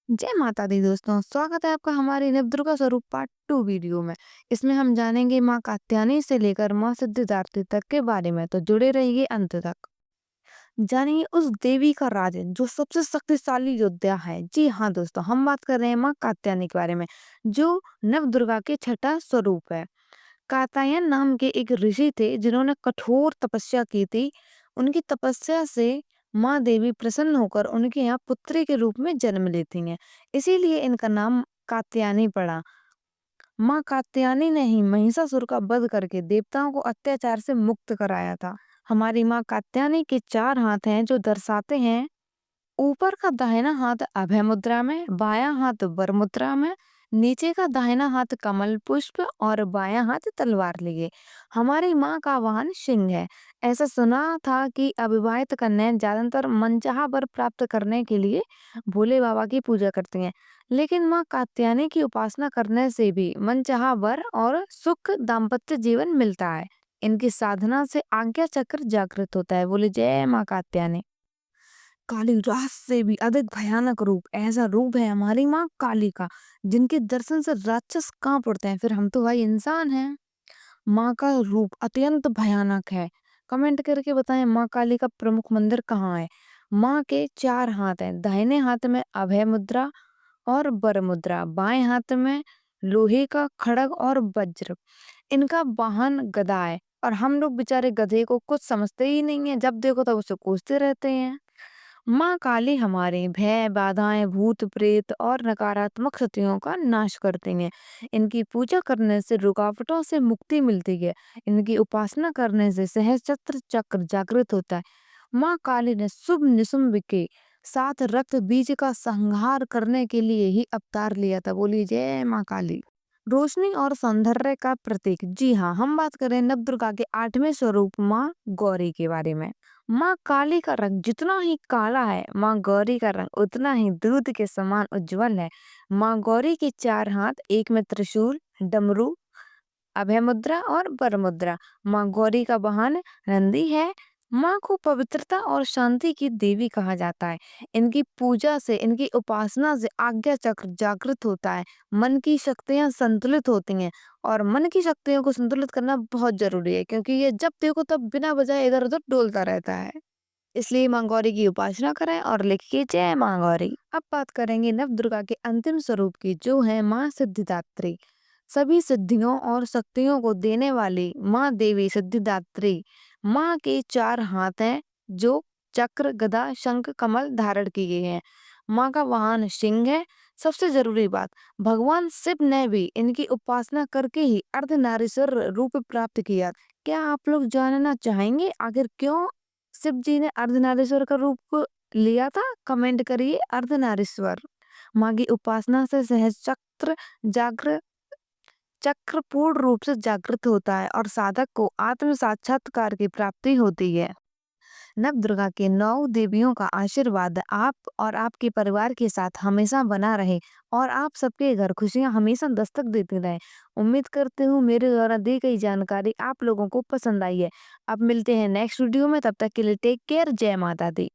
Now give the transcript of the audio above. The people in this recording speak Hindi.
जय माता दी दोस्तों, स्वागत है आपका हमारे नवदुर्गा स्वरूप पार्ट 2 वीडियो में। इसमें हम जानेंगे माँ कात्यायनी से लेकर माँ सिद्धिदात्री तक के बारे में, तो जुड़े रहिए अंत तक। जानिए उस देवी का राज जो सबसे शक्तिशाली योद्धा है। जी हाँ दोस्तों, हम बात कर रहे हैं माँ कात्यायनी के बारे में, जो नवदुर्गा के छठा स्वरूप है। कात्यायन नाम के एक ऋषि थे जिन्होंने कठोर तपस्या की थी। उनकी तपस्या से माँ देवी प्रसन्न होकर उनके यहाँ पुत्री के रूप में जन्म लेती हैं। इसीलिए इनका नाम कात्यायनी पड़ा। माँ कात्यायनी ने ही महिषासुर का वध करके देवताओं को अत्याचार से मुक्त कराया था। हमारी माँ कात्यायनी के 4 हाथ हैं जो दर्शाते हैं ऊपर का दाहिना हाथ अभय मुद्रा में, बायां हाथ वर मुद्रा में, नीचे का दाहिना हाथ कमल पुष्प और बायां हाथ तलवार लिए। हमारी माँ का वाहन सिंह है। ऐसा सुना था कि अविवाहित कन्याएं ज्यादातर मनचाहा वर प्राप्त करने के लिए भोले बाबा की पूजा करती हैं, लेकिन माँ कात्यायनी की उपासना करने से भी मनचाहा वर और सुख दाम्पत्य जीवन मिलता है। इनकी साधना से आज्ञा चक्र जागृत होता है। बोले जय माँ कात्यायनी। काली रात से भी अधिक भयानक रूप, ऐसा रूप है हमारी माँ काली का, जिनके दर्शन से राक्षस कांप उठते हैं। फिर हम तो भाई इंसान हैं। माँ का रूप अत्यंत भयानक है। कमेंट करके बताएं माँ काली का प्रमुख मंदिर कहाँ है। माँ के 4 हाथ हैं। दाहिने हाथ में अभय मुद्रा और वर मुद्रा, बाएं हाथ में लोहे का खड़ग और वज्र। इनका वाहन गदा है। और हम लोग बेचारे गधे को कुछ समझते ही नहीं है, जब देखो तब उसे कोसते रहते हैं। माँ काली हमारे भय, बाधाएं, भूत प्रेत और नकारात्मक शक्तियों का नाश करती हैं। इनकी पूजा करने से रुकावटों से मुक्ति मिलती है। इनकी उपासना करने से सहस्त्र चक्र जागृत होता है। माँ काली ने शुभ निशुंभ के साथ रक्त बीज का संहार करने के लिए ही अवतार लिया था। बोलिए जय माँ काली। रोशनी और सौंदर्य का प्रतीक। जी हाँ, हम बात करें नवदुर्गा के 8वें स्वरूप माँ गौरी के बारे में। माँ काली का रंग जितना ही काला है, माँ गौरी का रंग उतना ही दूध के समान उज्जवल है। माँ गौरी के 4 हाथ, एक में त्रिशूल, डमरू, अभय मुद्रा और वर मुद्रा। माँ गौरी का वाहन नंदी है। माँ को पवित्रता और शांति की देवी कहा जाता है। इनकी पूजा से, इनकी उपासना से आज्ञा चक्र जागृत होता है। मन की शक्तियां संतुलित होती हैं। और मन की शक्तियों को संतुलित करना बहुत जरूरी है, क्योंकि ये जब देखो तब बिना वजह इधर उधर डोलता रहता है। इसलिए माँ गौरी की उपासना करें और लिखिए जय माँ गौरी। अब बात करेंगे नवदुर्गा के अंतिम स्वरूप की, जो है माँ सिद्धिदात्री। सभी सिद्धियों और शक्तियों को देने वाली माँ देवी सिद्धिदात्री। माँ के 4 हाथ हैं, जो चक्र, गदा, शंख, कमल धारण किए हैं। माँ का वाहन सिंह है। सबसे जरूरी बात, भगवान शिव ने भी इनकी उपासना करके ही अर्धनारीश्वर रूप प्राप्त किया। क्या आप लोग जानना चाहेंगे आखिर क्यों शिव जी ने अर्धनारीश्वर का रूप लिया था? कमेंट करिए अर्धनारीश्वर। माँ की उपासना से सहज चक्र पूर्ण रूप से जागृत होता है और साधक को आत्म साक्षात्कार की प्राप्ति होती है। नव दुर्गा के 9 देवियों का आशीर्वाद आप और आपके परिवार के साथ हमेशा बना रहे और आप सबके घर खुशियां हमेशा दस्तक देती रहे। उम्मीद करती हूँ मेरे द्वारा दी गई जानकारी आप लोगों को पसंद आई है। अब मिलते हैं नेक्स्ट वीडियो में, तब तक के लिए टेक केयर। जय माता दी।